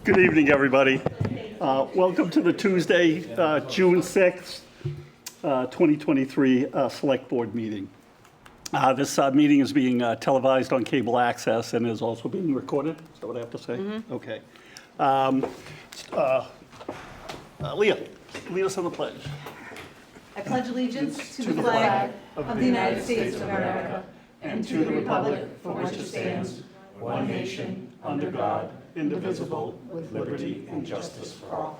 Good evening, everybody. Welcome to the Tuesday, June 6th, 2023 Select Board meeting. This meeting is being televised on cable access and is also being recorded. Is that what I have to say? Mm-hmm. Okay. Leah, lead us on the pledge. I pledge allegiance to the flag of the United States of America and to the republic for which it stands, one nation, under God, indivisible, with liberty and justice for all.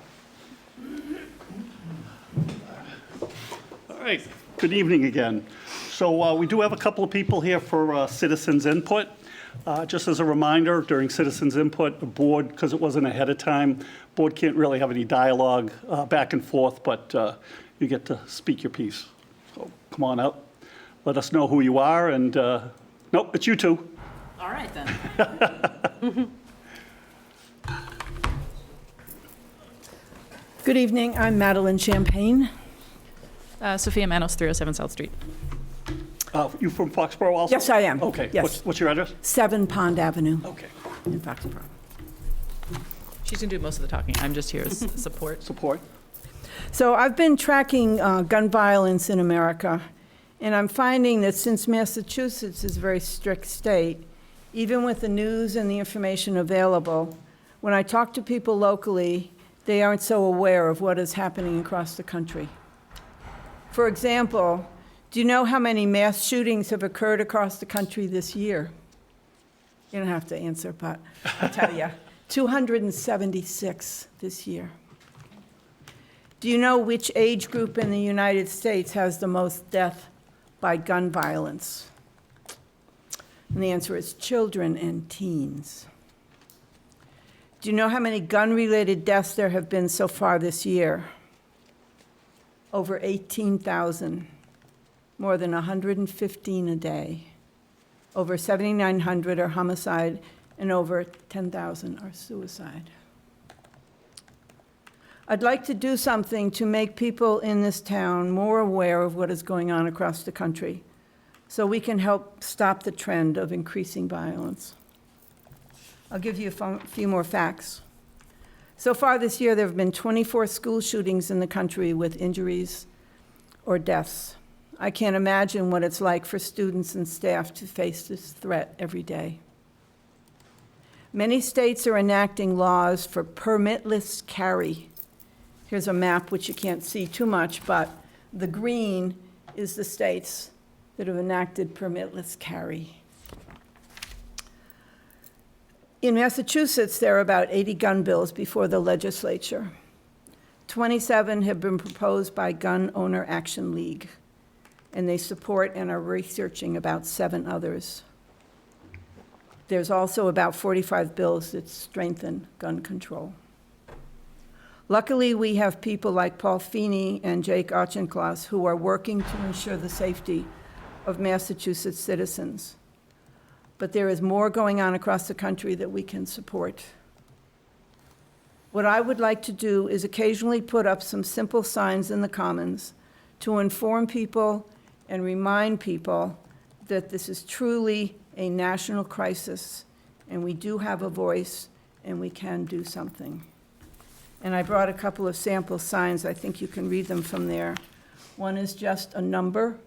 All right, good evening again. So we do have a couple of people here for citizens input. Just as a reminder, during citizens input, the board, because it wasn't ahead of time, board can't really have any dialogue back and forth, but you get to speak your piece. So come on up, let us know who you are, and nope, it's you two. All right, then. Good evening, I'm Madeline Champagne. Sophia, Manos, 307 South Street. You from Foxborough also? Yes, I am. Okay, Yes. what's your address? 7 Pond Avenue Okay. in Foxborough. She's going to do most of the talking. I'm just here as support. Support? So I've been tracking gun violence in America, and I'm finding that since Massachusetts is a very strict state, even with the news and the information available, when I talk to people locally, they aren't so aware of what is happening across the country. For example, do you know how many mass shootings have occurred across the country this year? You don't have to answer, but I'll tell you. 276 this year. Do you know which age group in the United States has the most death by gun violence? And the answer is children and teens. Do you know how many gun-related deaths there have been so far this year? Over 18,000, more than 115 a day. Over 7,900 are homicide, and over 10,000 are suicide. I'd like to do something to make people in this town more aware of what is going on across the country, so we can help stop the trend of increasing violence. I'll give you a few more facts. So far this year, there have been 24 school shootings in the country with injuries or deaths. I can't imagine what it's like for students and staff to face this threat every day. Many states are enacting laws for permitless carry. Here's a map which you can't see too much, but the green is the states that have enacted permitless carry. In Massachusetts, there are about 80 gun bills before the legislature. 27 have been proposed by Gun Owner Action League, and they support and are researching about 7 others. There's also about 45 bills that strengthen gun control. Luckily, we have people like Paul Feeney and Jake Auchincloss who are working to ensure the safety of Massachusetts citizens. But there is more going on across the country that we can support. What I would like to do is occasionally put up some simple signs in the Commons to inform people and remind people that this is truly a national crisis, and we do have a voice, and we can do something. And I brought a couple of sample signs. I think you can read them from there. One is just a number,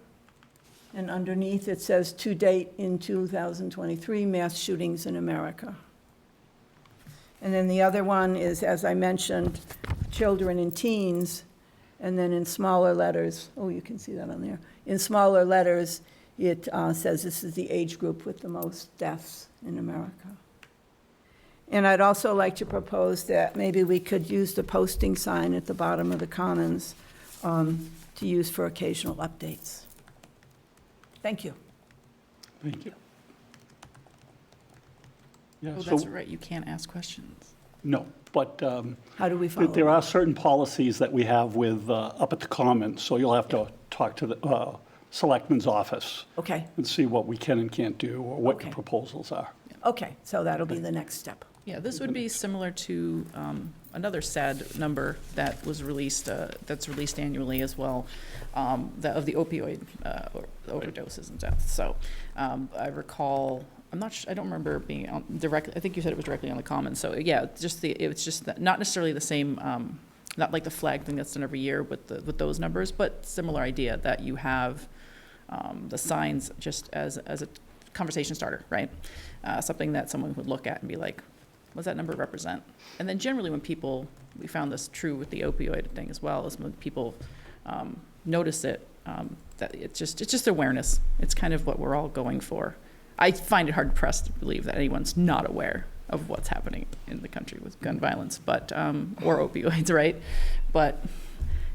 and underneath it says, to date in 2023, mass shootings in America. And then the other one is, as I mentioned, children and teens, and then in smaller letters, oh, you can see that on there. In smaller letters, it says this is the age group with the most deaths in America. And I'd also like to propose that maybe we could use the posting sign at the bottom of the Commons to use for occasional updates. Thank you. Thank you. Yeah, Oh, so, that's right. You can't ask questions. no, but How do we follow? there are certain policies that we have with, up at the Commons, so you'll have to talk to the Selectmen's office Okay, and see what we can and can't do, or what your Okay. proposals are. okay, so that'll be the next step. Yeah, this would be similar to another sad number that was released, that's released annually as well, of the opioid overdoses and deaths. So I recall I'm not, I don't remember it being on directly, I think you said it was directly on the Commons. So yeah, it's just that, not necessarily the same, not like the flag thing that's done every year with those numbers, but similar idea that you have the signs just as a conversation starter, right? Something that someone would look at and be like, what does that number represent? And then generally when people, we found this true with the opioid thing as well, is when people notice it, that it's just awareness. It's kind of what we're all going for. I find it hard pressed to believe that anyone's not aware of what's happening in the country with gun violence, but or opioids, right? But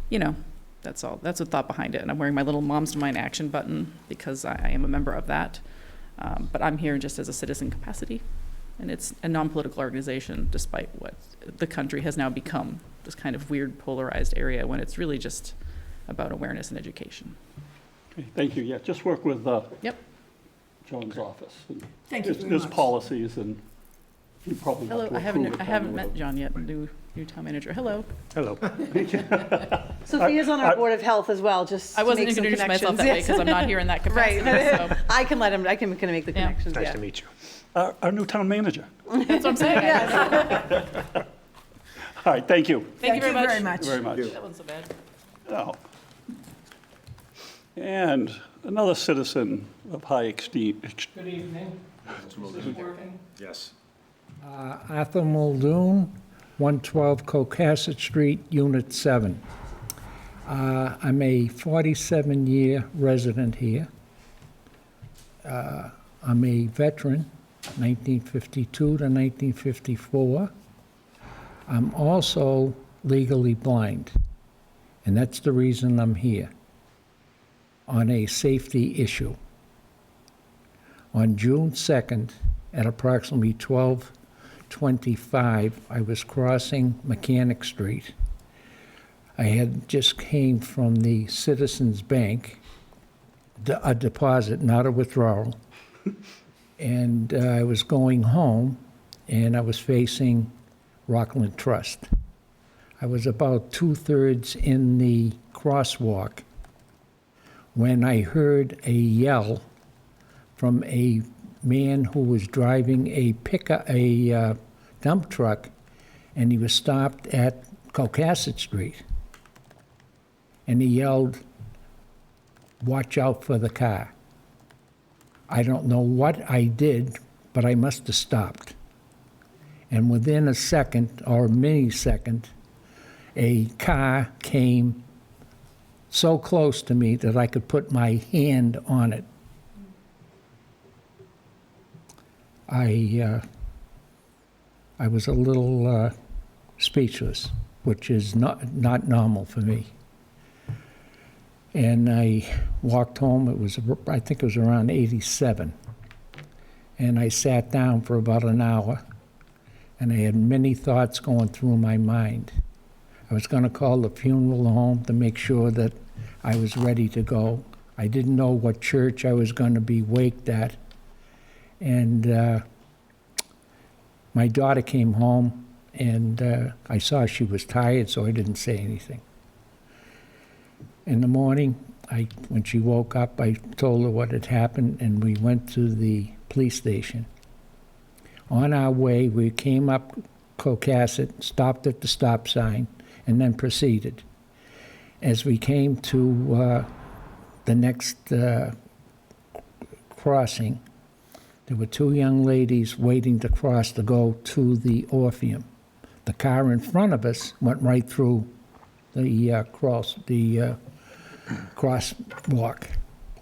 you know, that's all. That's the thought behind it. And I'm wearing my little Moms to Mine action button because I am a member of that. But I'm here just as a citizen capacity, and it's a non-political organization, despite what the country has now become, this kind of weird polarized area when it's really just about awareness and education. Okay, thank you. Yeah, just work with Yep. John's office. Thank you very There's much. policies, and you probably Hello, have to I haven't approve it met down the road. John yet, new town manager. Hello. Hello. Sophia's on our Board of Health as well, just I to wasn't make some introducing myself connections. that way because I'm not here in that capacity. Right. So I can let him, I can kind of make the Yeah. connections, Nice yeah. to meet you. Our new town manager. that's what I'm saying. All right, thank you. Thank you very much. Very much. That wasn't so bad. Oh. And another citizen of high esteem. Good evening. Is this working? Yes. Arthur Muldoon, 112 Cocasset Street, Unit 7. I'm a 47-year resident here. I'm a veteran, 1952 to 1954. I'm also legally blind, and that's the reason I'm here, on a safety issue. On June 2nd, at approximately 12:25, I was crossing Mechanic Street. I had just came from the Citizens Bank, a deposit, not a withdrawal. And I was going home, and I was facing Rockland Trust. I was about 2/3 in the crosswalk when I heard a yell from a man who was driving a dump truck, and he was stopped at Cocasset Street. And he yelled, "Watch out for the car." I don't know what I did, but I must have stopped. And within a second, or a millisecond, a car came so close to me that I could put my hand on it. I was a little speechless, which is not normal for me. And I walked home. I think it was around 87. And I sat down for about an hour, and I had many thoughts going through my mind. I was going to call the funeral home to make sure that I was ready to go. I didn't know what church I was going to be waked at. And my daughter came home, and I saw she was tired, so I didn't say anything. In the morning, when she woke up, I told her what had happened, and we went to the police station. On our way, we came up Cocasset, stopped at the stop sign, and then proceeded. As we came to the next crossing, there were two young ladies waiting to cross to go to the Orpheum. The car in front of us went right through the crosswalk.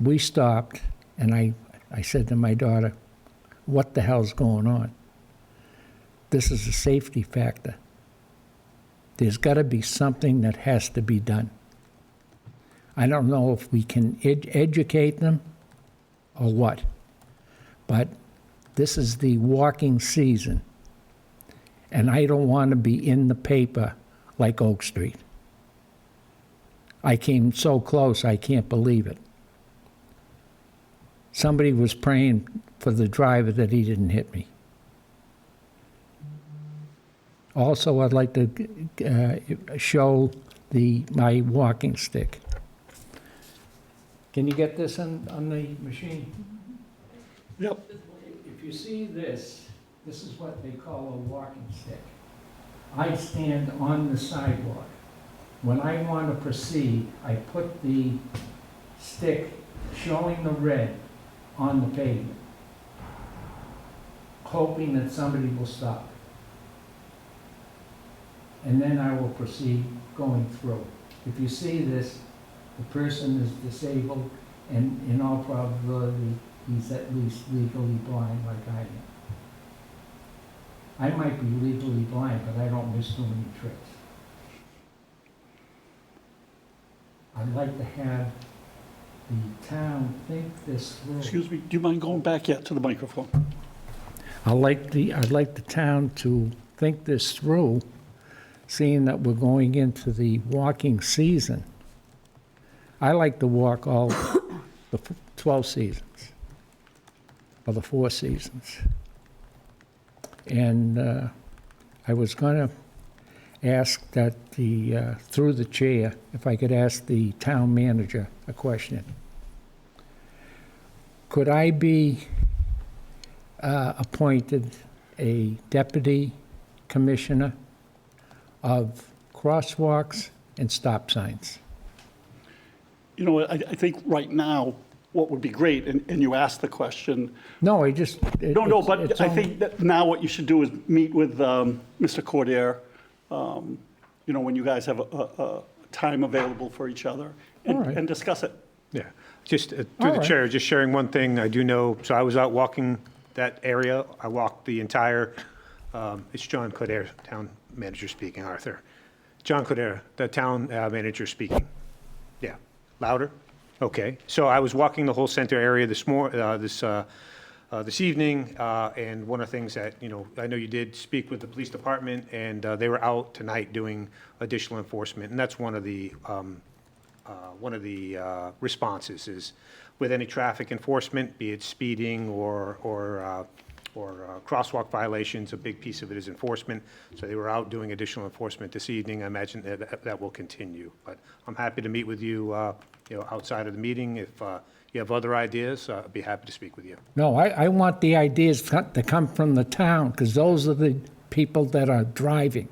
We stopped, and I said to my daughter, "What the hell's going on? This is a safety factor. There's got to be something that has to be done." I don't know if we can educate them or what, but this is the walking season, and I don't want to be in the paper like Oak Street. I came so close, I can't believe it. Somebody was praying for the driver that he didn't hit me. Also, I'd like to show my walking stick. Can you get this on the machine? Yep. If If you see this, this is what they call a walking stick. I stand on the sidewalk. When I want to proceed, I put the stick showing the red on the pavement, hoping that somebody will stop. And then I will proceed going through. If you see this, the person is disabled, and in all probability, he's at least legally blind like I am. I might be legally blind, but I don't miss too many tricks. I'd like to have the town think this through. Excuse me, do you mind going back yet to the microphone? I'd like the town to think this through, seeing that we're going into the walking season. I like to walk all the 12 seasons, or the 4 seasons. And I was going to ask that through the chair, if I could ask the town manager a question. Could I be appointed a deputy commissioner of crosswalks and stop signs? You know, I think right now, what would be great, and you asked the question. No, I just... No, but I think that now what you should do is meet with Mr. Cordier, you know, when you guys have a time available for each other, All right. and discuss it. Yeah, just through All the right. chair, just sharing one thing, I do know, so I was out walking that area, I walked the entire, it's John Codere, town manager speaking, Arthur. John Codere, the town manager speaking. Yeah, louder? Okay, so I was walking the whole center area this evening, and one of the things that, you know, I know you did speak with the police department, and they were out tonight doing additional enforcement, and that's one of the responses is with any traffic enforcement, be it speeding or crosswalk violations, a big piece of it is enforcement. So they were out doing additional enforcement this evening. I imagine that will continue. But I'm happy to meet with you, you know, outside of the meeting. If you have other ideas, I'd be happy to speak with you. No, I want the ideas to come from the town, because those are the people that are driving.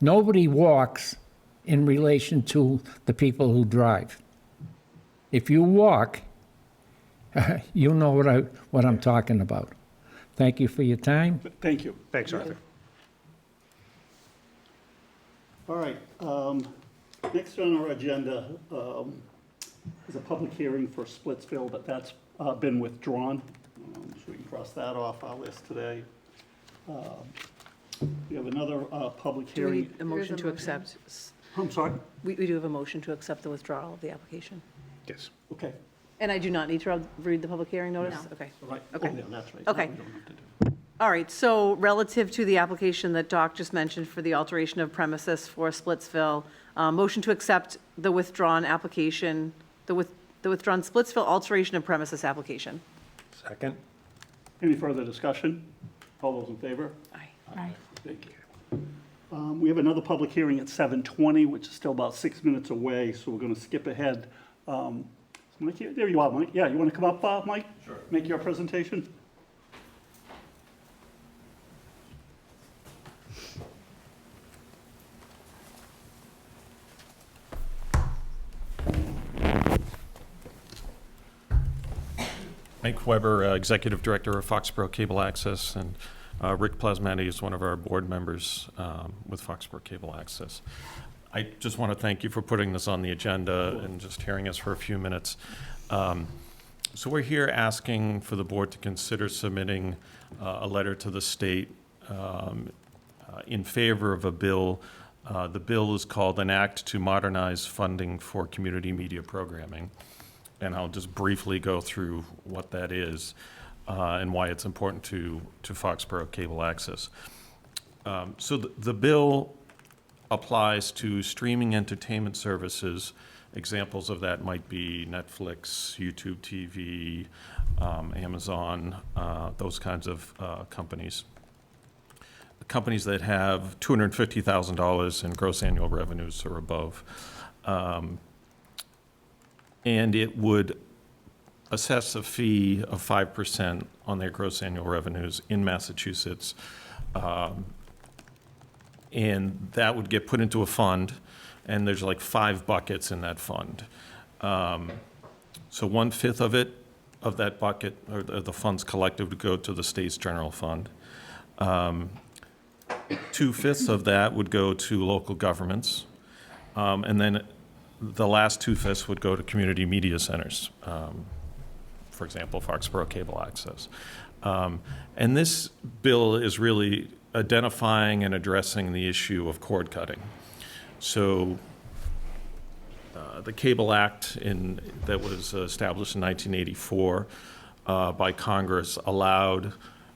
Nobody walks in relation to the people who drive. If you walk, you know what I'm talking about. Thank you for your time. Thank you. Thanks, Arthur. All right, next on our agenda is a public hearing for Splitsville, but that's been withdrawn. So we can cross that off our list today. We have another public Do we hearing. need a motion to accept? I'm sorry? We do have a motion to accept the withdrawal of the application. Yes. Okay. And I do not need to read the public hearing notice? No. Okay. Right. Okay. Oh, yeah, that's right. Okay. No, we don't have to do. All right, so relative to the application that Doc just mentioned for the alteration of premises for Splitsville, motion to accept the withdrawn application, the withdrawn Splitsville alteration of premises application. Second? Any further discussion? All those in favor? Aye. Thank you. We have another public hearing at 7:20, which is still about 6 minutes away, so we're going to skip ahead. Mike, there you are, Mike. Yeah, you want to come up, Mike? Sure. Make your presentation? Mike Weber, Executive Director of Foxborough Cable Access, and Rick Plasmati is one of our board members with Foxborough Cable Access. I just want to thank you for putting this on the agenda and just hearing us for a few minutes. So we're here asking for the board to consider submitting a letter to the state in favor of a bill. The bill is called an Act to Modernize Funding for Community Media Programming. And I'll just briefly go through what that is and why it's important to Foxborough Cable Access. So the bill applies to streaming entertainment services. Examples of that might be Netflix, YouTube TV, Amazon, those kinds of companies. Companies that have $250,000 in gross annual revenues or above. And it would assess a fee of 5% on their gross annual revenues in Massachusetts. And that would get put into a fund, and there's like 5 buckets in that fund. So 1/5 of it, of that bucket, or the funds collected, would go to the state's general fund. 2/5 of that would go to local governments. And then the last 2/5 would go to community media centers. For example, Foxborough Cable Access. And this bill is really identifying and addressing the issue of cord cutting. So the Cable Act that was established in 1984 by Congress allowed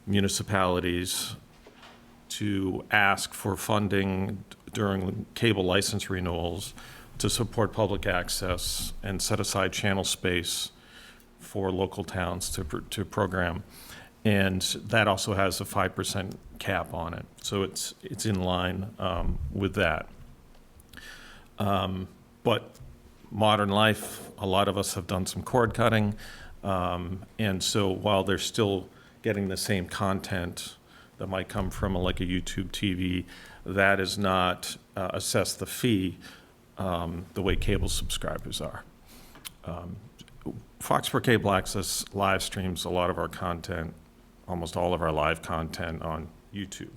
municipalities to ask for funding during cable license renewals to support public access and set aside channel space for local towns to program. And that also has a 5% cap on it. So it's in line with that. But modern life, a lot of us have done some cord cutting. And so while they're still getting the same content that might come from like a YouTube TV, that is not assessed the fee the way cable subscribers are. Foxborough Cable Access live streams a lot of our content, almost all of our live content on YouTube.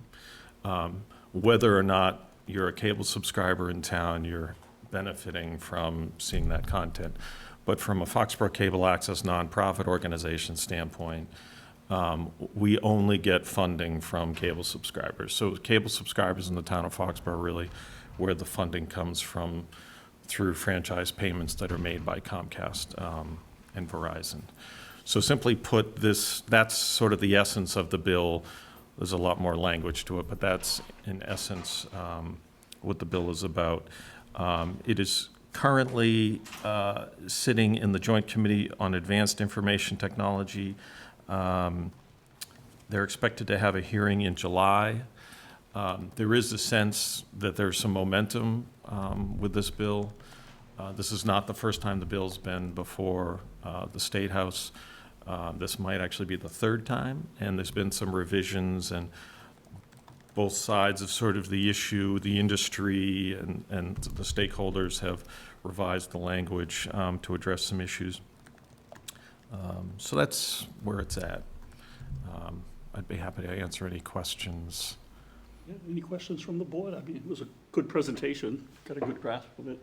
Whether or not you're a cable subscriber in town, you're benefiting from seeing that content. But from a Foxborough Cable Access nonprofit organization standpoint, we only get funding from cable subscribers. So cable subscribers in the town of Foxborough are really where the funding comes from through franchise payments that are made by Comcast and Verizon. So simply put, that's sort of the essence of the bill. There's a lot more language to it, but that's in essence what the bill is about. It is currently sitting in the Joint Committee on Advanced Information Technology. They're expected to have a hearing in July. There is a sense that there's some momentum with this bill. This is not the first time the bill's been before the State House. This might actually be the 3rd time, and there's been some revisions, and both sides of sort of the issue, the industry and the stakeholders have revised the language to address some issues. So that's where it's at. I'd be happy to answer any questions. Yeah, any questions from the board? I mean, it was a good presentation, got a good grasp of it.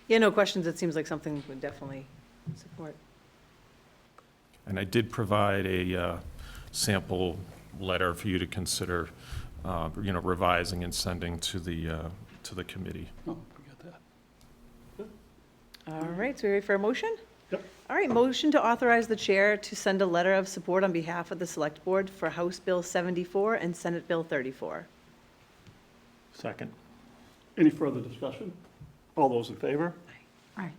Yeah, no questions. It seems like something we'd definitely support. And I did provide a sample letter for you to consider, revising and sending to the committee. Oh, forget that. All right, so we ready for a motion? Yep. All right, motion to authorize the chair to send a letter of support on behalf of the Select Board for House Bill 74 and Senate Bill 34. Second. Any further discussion? All those in favor? Aye.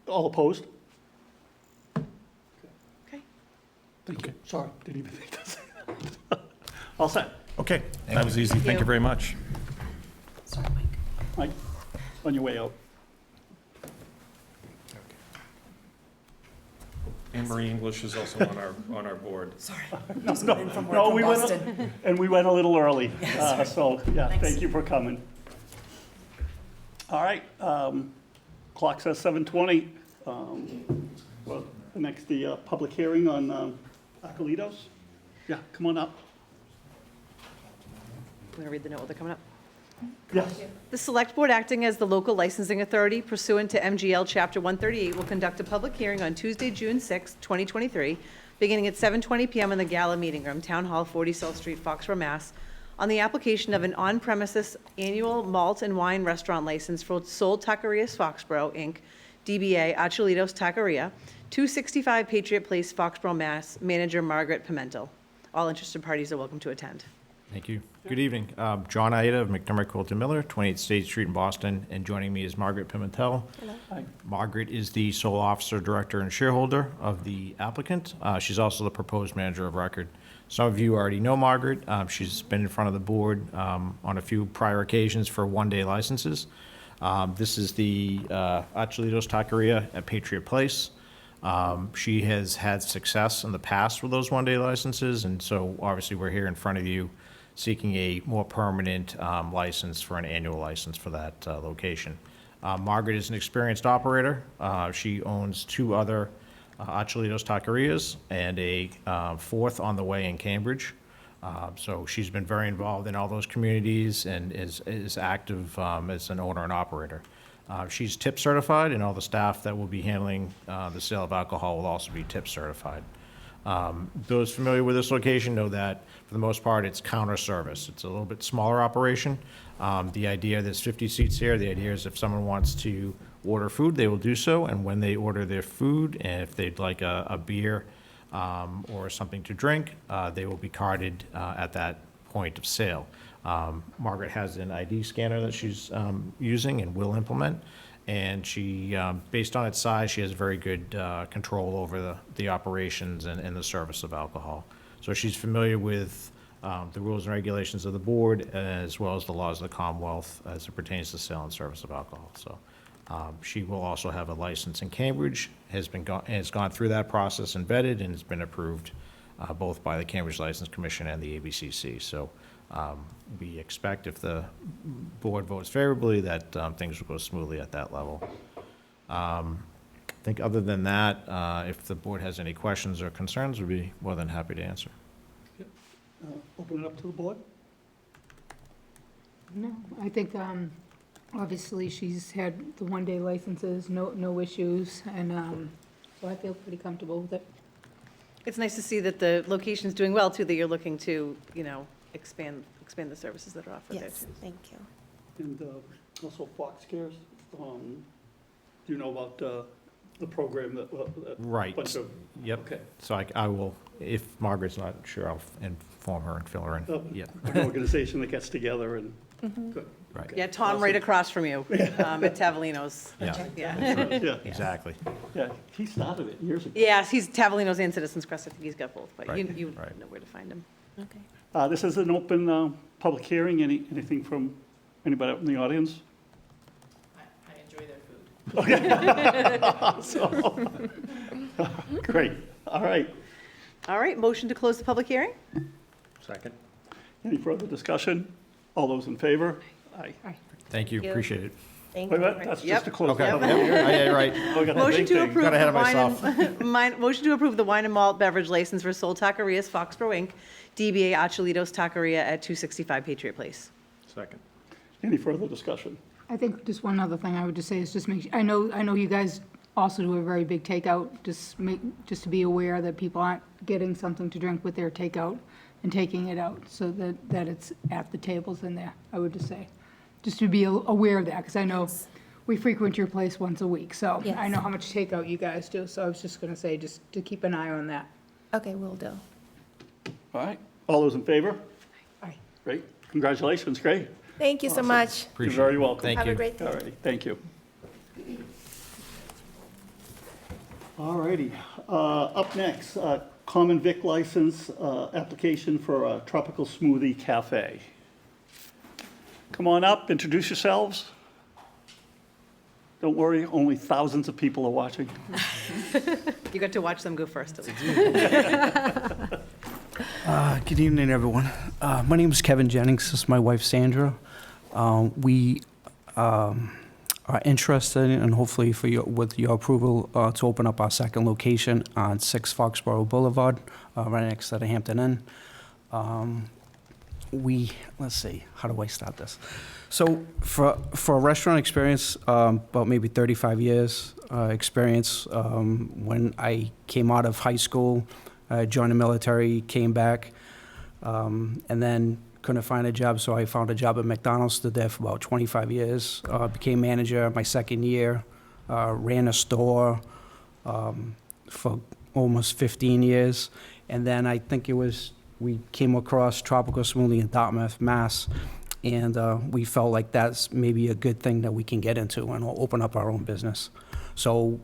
All opposed? Okay. Thank you. Sorry, didn't even think to say that. All set. Okay, that was easy. Thank you very much. Sorry, Mike. Mike, on your way out. Anne Marie English is also on our board. Just got in from work from Boston. And we went a little early. So, yeah, thank you for coming. All right, clock says 7:20. Well, the next, the public hearing on Achilito's. Yeah, come on up. I'm going to read the note while they're coming up. Yes. The Select Board, acting as the local licensing authority pursuant to MGL Chapter 138, will conduct a public hearing on Tuesday, June 6, 2023, beginning at 7:20 p.m. in the Gala Meeting Room, Town Hall, 40 South Street, Foxborough, Mass., on the application of an on-premises annual malt and wine restaurant license for Soul Taqueria's Foxborough, Inc., DBA Achilito's Taqueria, 265 Patriot Place, Foxborough, Mass., manager Margaret Pimentel. All interested parties are welcome to attend. Thank you. Good evening. John Ida of McDermott Coulter Miller, 28th State Street in Boston, and joining me is Margaret Pimentel. Hi. Margaret is the sole officer, director, and shareholder of the applicant. She's also the proposed manager of record. Some of you already know Margaret. She's been in front of the board on a few prior occasions for one-day licenses. This is the Achilito's Taqueria at Patriot Place. She has had success in the past with those one-day licenses, and so obviously we're here in front of you seeking a more permanent license for an annual license for that location. Margaret is an experienced operator. She owns 2 other Achilito's Taquerias and a 4th on the way in Cambridge. So she's been very involved in all those communities and is active as an owner and operator. She's tip certified, and all the staff that will be handling the sale of alcohol will also be tip certified. Those familiar with this location know that, for the most part, it's counter service. It's a little bit smaller operation. The idea, there's 50 seats here. The idea is if someone wants to order food, they will do so, and when they order their food, and if they'd like a beer or something to drink, they will be carded at that point of sale. Margaret has an ID scanner that she's using and will implement, and she, based on its size, she has very good control over the operations and the service of alcohol. So she's familiar with the rules and regulations of the board, as well as the laws of the Commonwealth as it pertains to sale and service of alcohol. So she will also have a license in Cambridge, has gone through that process and vetted, and has been approved both by the Cambridge License Commission and the ABCC. So we expect, if the board votes favorably, that things will go smoothly at that level. I think other than that, if the board has any questions or concerns, we'd be more than happy to answer. Open it up to the board. No, I think, obviously, she's had the one-day licenses, no issues, and so I feel pretty comfortable with it. It's nice to see that the location's doing well, too, that you're looking to, expand the services that are offered there, Yes, too. thank you. And also Fox Cares. Do you know about the program that? Right. Bunch of, Yep. okay. So I will, if Margaret's not sure, I'll inform her and fill her in. Yeah. An organization that gets together and, good. Right. Okay. Yeah, Tom right across from you at Tavolino's. Yeah, Yeah. Yeah, exactly. yeah, he started it years ago. Yes, he's Tavolino's and Citizens Crest. I think he's got both, but Right, you right. know where to find him. Okay. This is an open public hearing. Anything from anybody out in the audience? I enjoy their food. So, great, all right. All right, motion to close the public hearing? Second. Any further discussion? All those in favor? Aye. Thank you, Thank you. appreciate it. Thank Wait, you. wait, that's just to Yep. close the Okay. public hearing. Yeah, right. Oh, we got the Motion big to thing. approve Got ahead the of wine and, motion to approve the wine and malt beverage license for Sol Taquerias Foxborough Inc., DBA Achilito's Taqueria at 265 Patriot Place. Second. Any further discussion? I think just one other thing I would just say is just make, I know you guys also do a very big takeout, just to be aware that people aren't getting something to drink with their takeout and taking it out, so that it's at the tables in there, I would just say. Just to be aware of that, because I know we frequent your place once a week, so I Yes. know how much takeout you guys do, so I was just gonna say, just to keep an eye on that. Okay, will do. All right, all those in favor? Aye. Great, congratulations, great. Thank you so much. You're Appreciate very it. welcome. Thank Have you. a great day. All righty, thank you. All righty, up next, common vic license, application for a tropical smoothie cafe. Come on up, introduce yourselves. Don't worry, only thousands of people are watching. You got to watch them go first, at least. Good evening, everyone. My name is Kevin Jennings. This is my wife, Sandra. We are interested, and hopefully with your approval, to open up our second location on 6 Foxborough Boulevard, right next to the Hampton Inn. Let's see, how do I start this? So for a restaurant experience, about maybe 35 years experience. When I came out of high school, I joined the military, came back, and then couldn't find a job, so I found a job at McDonald's, did there for about 25 years, became manager my second year, ran a store for almost 15 years, and then I think we came across Tropical Smoothie in Dartmouth, Mass., and we felt like that's maybe a good thing that we can get into and we'll open up our own business. So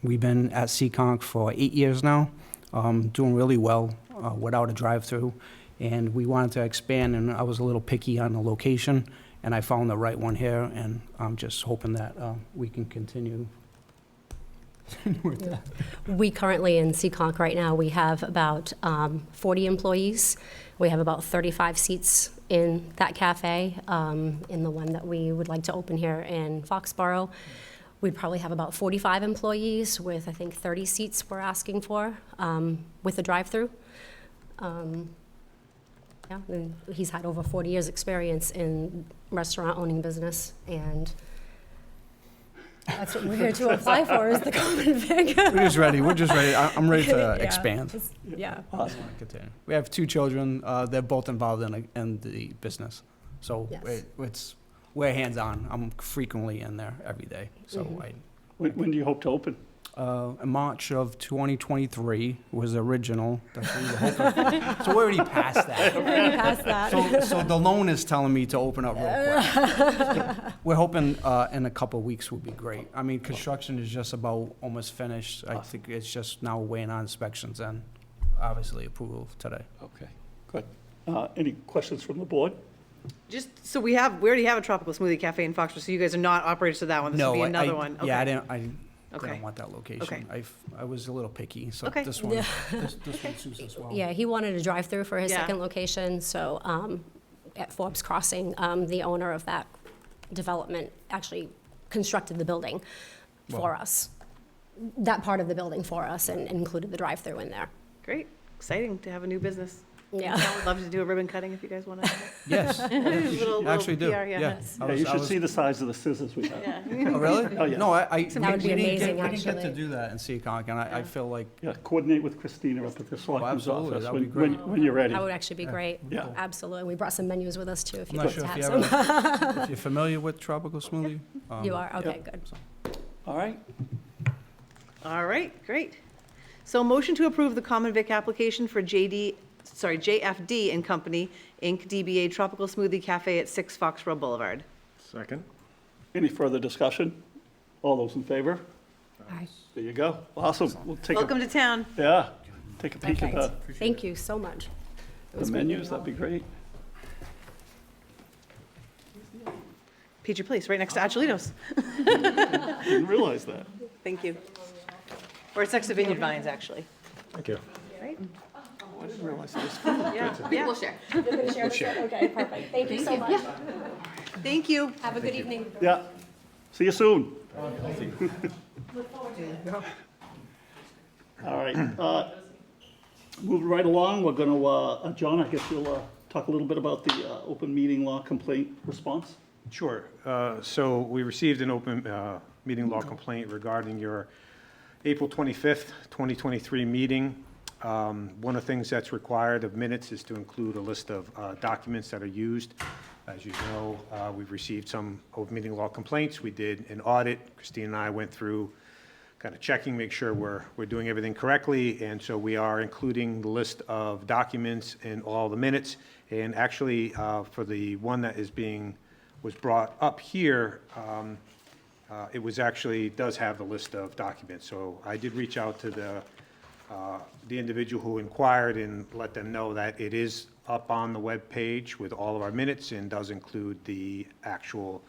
we've been at Seekonk for 8 years now, doing really well without a drive-through, and we wanted to expand, and I was a little picky on the location, and I found the right one here, and I'm just hoping that we can continue with that. We currently in Seekonk right now, we have about 40 employees. We have about 35 seats in that cafe. In the one that we would like to open here in Foxborough, we'd probably have about 45 employees with, I think, 30 seats we're asking for with a drive-through. Yeah, and he's had over 40 years' experience in restaurant owning business, and that's what we're here to apply for, is the common vic. We're just ready. I'm ready to Yeah, expand. Yeah. Awesome. Continue. We have 2 children. They're both involved in the business. So Yes. we're hands-on. I'm frequently in there every day. So When do you hope to open? in March of 2023 was the original. That's what we were hoping for. So we're already past that. Already past that. So the loan is telling me to open up real quick. We're hoping in a couple of weeks will be great. I mean, construction is just about almost finished. I think it's just now waiting on inspections and obviously approval today. Okay, good. Any questions from the board? Just, so we already have a tropical smoothie cafe in Foxborough, so you guys are not operators to that one. This will be another one. Yeah, Okay. I Okay. didn't want that location. Okay. I was a little picky, so Okay. this one, this one suits us well. Yeah, he wanted a drive-through for his Yeah. second location, so at Forbes Crossing, the owner of that development actually constructed the building for us, that part of the building for us, and included the drive-through in there. Great. Exciting to have a new business. Yeah. I would love to do a ribbon cutting if you guys want to. Yes, Little actually do. PR, yeah. I Yeah, was- you I should was- see the size of the scissors we have. Yeah. Oh, really? Oh, yeah. No, That would be we didn't amazing, get to actually. do that in Seekonk, and I feel like, Yeah, coordinate with Christina up at the selectman's absolutely, office that would be when great. when you're ready. That would actually be great. Yeah. Absolutely. We brought some menus with us, too, if I'm you'd not like sure to if have you some. ever, if you're familiar with tropical smoothie. You are? Okay, good. All right, All right, great. So motion to approve the common vic application for JFD and Company, Inc., DBA Tropical Smoothie Cafe at 6 Foxborough Boulevard. Second? any further discussion? All those in favor? Aye. There you go. Awesome. We'll take Welcome to town. take a peek at Perfect. Thank you so much. the menus, that'd be great. Peachy Place, right next to Achilito's. Didn't realize that. Thank you. Or it's next to Vineyard Vines, actually. Thank you. Right? I didn't realize it was food. Yeah. We'll share. Okay, perfect. Thank you so much. Thank you. Have a good evening. Yeah. See you soon. All right. Moving right along, we're going to, John, I guess you'll talk a little bit about the open meeting law complaint response. Sure. So we received an open meeting law complaint regarding your April 25th, 2023 meeting. One of the things that's required of minutes is to include a list of documents that are used. As you know, we've received some open meeting law complaints. We did an audit. Christine and I went through kind of checking, make sure we're doing everything correctly. And so we are including the list of documents in all the minutes. And actually, for the one that was brought up here, it was actually, does have the list of documents. So I did reach out to the individual who inquired and let them know that it is up on the web page with all of our minutes and does include the actual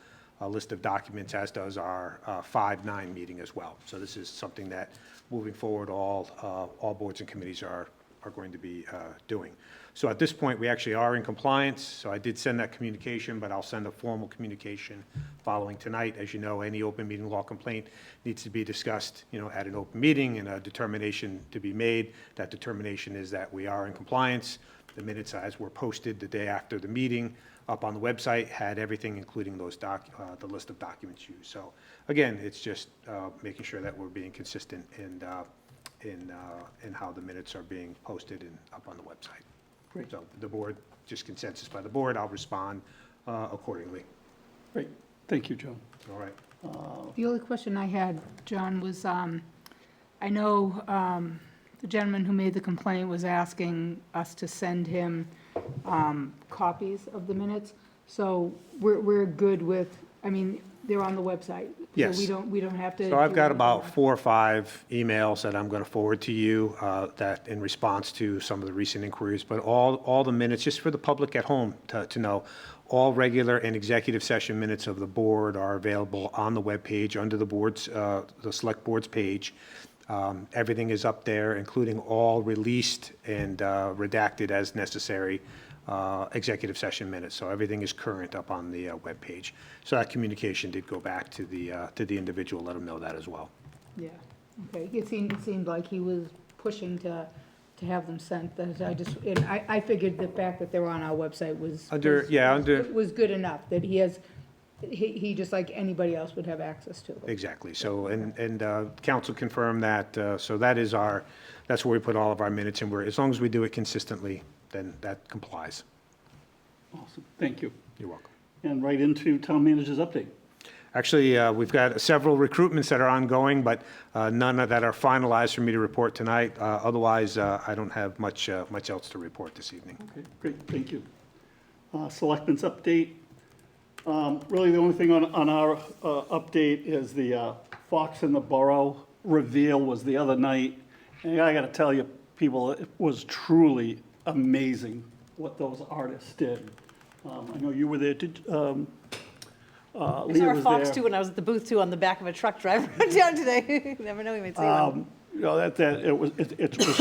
list of documents, as does our 5/9 meeting as well. So this is something that, moving forward, all boards and committees are going to be doing. So at this point, we actually are in compliance. So I did send that communication, but I'll send a formal communication following tonight. As you know, any open meeting law complaint needs to be discussed, at an open meeting and a determination to be made. That determination is that we are in compliance. The minutes, as were posted the day after the meeting up on the website, had everything, including those the list of documents used. So again, it's just making sure that we're being consistent in how the minutes are being posted and up on the website. Great. So the board, just consensus by the board, I'll respond accordingly. Great. Thank you, John. All right. The only question I had, John, was, I know the gentleman who made the complaint was asking us to send him copies of the minutes. So we're good with, I mean, they're on the website. Yes. So we don't have to. So I've do got anything about more? 4 or 5 emails that I'm going to forward to you that in response to some of the recent inquiries, but all the minutes, just for the public at home to know, all regular and executive session minutes of the board are available on the webpage under the board's, the select board's page. Everything is up there, including all released and redacted as necessary executive session minutes. So everything is current up on the webpage. So that communication did go back to the individual, let them know that as well. Yeah, okay. It seemed like he was pushing to have them sent, that I figured the fact that they were on our website was. Was good enough, that he just like anybody else would have access to them. Exactly. So, and council confirmed that, so that's where we put all of our minutes, and as long as we do it consistently, then that complies. Awesome, thank you. You're welcome. And right into town manager's update. Actually, we've got several recruitments that are ongoing, but none that are finalized for me to report tonight. Otherwise, I don't have much else to report this evening. Okay, great, thank you. Selectmen's update. Really, the only thing on our update is the Fox-in-the-Boro reveal was the other night. And I got to tell you, people, it was truly amazing what those artists did. I know you were there. I Leah saw a was fox there. too when I was at the booth too on the back of a truck driving down today. You never know, we might see one. You know, it was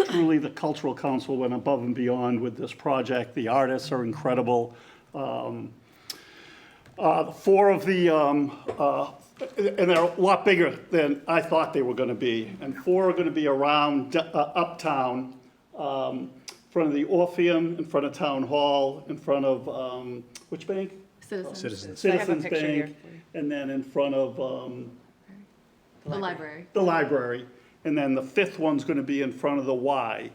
truly the Cultural Council went above and beyond with this project. The artists are incredible. 4 of the, and they're a lot bigger than I thought they were going to be. And 4 are going to be around uptown, in front of the Orpheum, in front of Town Hall, in front of, which bank? Citizens. Citizens I have a picture Bank, here. and then in front of The library. the library. And then the 5th one's going to be in front of the Y.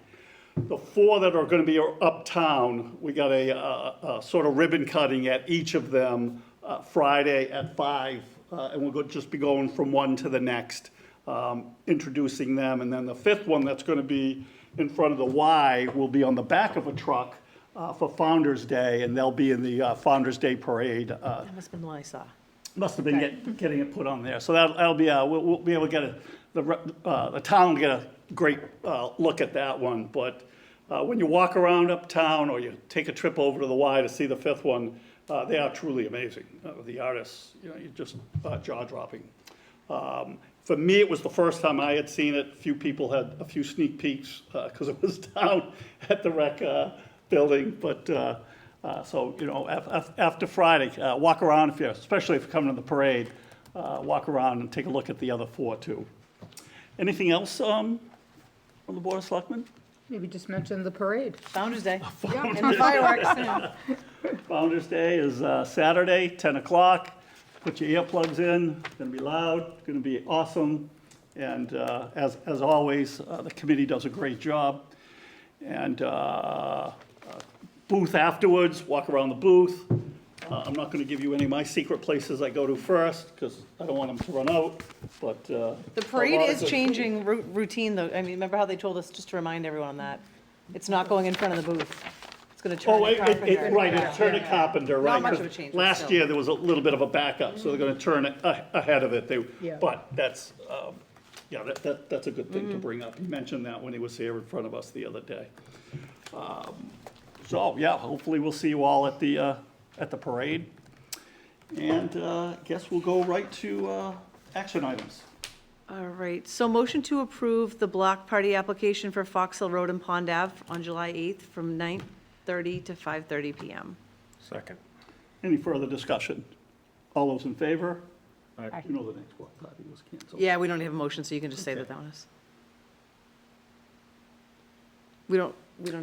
The 4 that are going to be uptown, we got a sort of ribbon cutting at each of them Friday at 5, and we'll just be going from one to the next, introducing them. And then the 5th one that's going to be in front of the Y will be on the back of a truck for Founder's Day, and they'll be in the Founder's Day Parade. That must have been the one I saw. Must have been getting it put on there. So that'll be, we'll be able to get the town will get a great look at that one. But when you walk around uptown or you take a trip over to the Y to see the 5th one, they are truly amazing. The artists, you know, you're just jaw-dropping. For me, it was the first time I had seen it. Few people had a few sneak peeks because it was down at the rec building. But so, you know, after Friday, walk around, especially if you're coming to the parade, walk around and take a look at the other 4 too. Anything else from the Board of Selectmen? Maybe just mention the parade. Founder's Day. And the fireworks. Founder's Day is Saturday, 10 o'clock. Put your earplugs in, it's gonna be loud, it's gonna be awesome. And as always, the committee does a great job. And booth afterwards, walk around the booth. I'm not gonna give you any of my secret places I go to first, because I don't want them to run out, but. The parade is changing routine though. I mean, remember how they told us, just to remind everyone that, it's not going in front of the booth. It's gonna turn Oh, to Carpenter. right, it's turn to Carpenter, right. much of a 'cause change, but Last still. year, there was a little bit of a backup, so they're gonna turn it ahead of it. Yeah. But that's, yeah, that's a good thing to bring up. He mentioned that when he was here in front of us the other day. So, yeah, hopefully we'll see you all at the parade. And I guess we'll go right to action items. All right, so motion to approve the block party application for Foxhill Road and Pond Ave on July 8th from 9:30 to 5:30 PM. Second. Any further discussion? All those in favor? You know the next block party was canceled. Yeah, we don't have a motion, so you can just say that that one is. We don't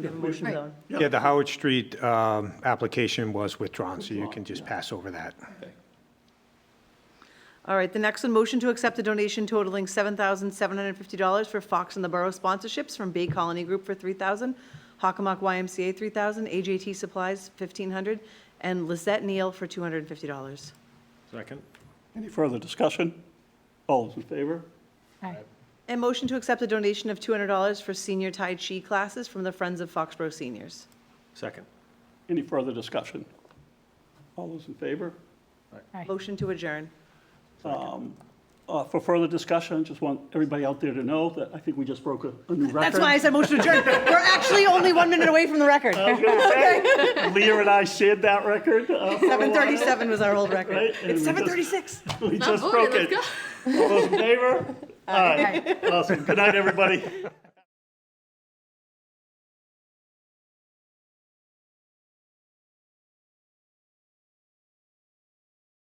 have a motion though. Yeah, the Howard Street application was withdrawn, so you can just pass over that. Okay. All right, the next one, motion to accept a donation totaling $7,750 for Fox-in-the-Boro sponsorships from Bay Colony Group for $3,000, Hockomock YMCA $3,000, AJT Supplies $1,500, and Lisette Neal for $250. Second. Any further discussion? All those in favor? And motion to accept a donation of $200 for senior Tai Chi classes from the Friends of Foxborough Seniors. Second. Any further discussion? All those in favor? Motion to adjourn. For further discussion, I just want everybody out there to know that I think we just broke a new record. That's why I said motion to adjourn. We're actually only 1 minute away from the record. I was gonna say, Leah and I shared that record. For a while, 7:37 was our old record. right? And It's we just- 7:36. We just broke it. All those in favor? Aye. Awesome. Good night, everybody.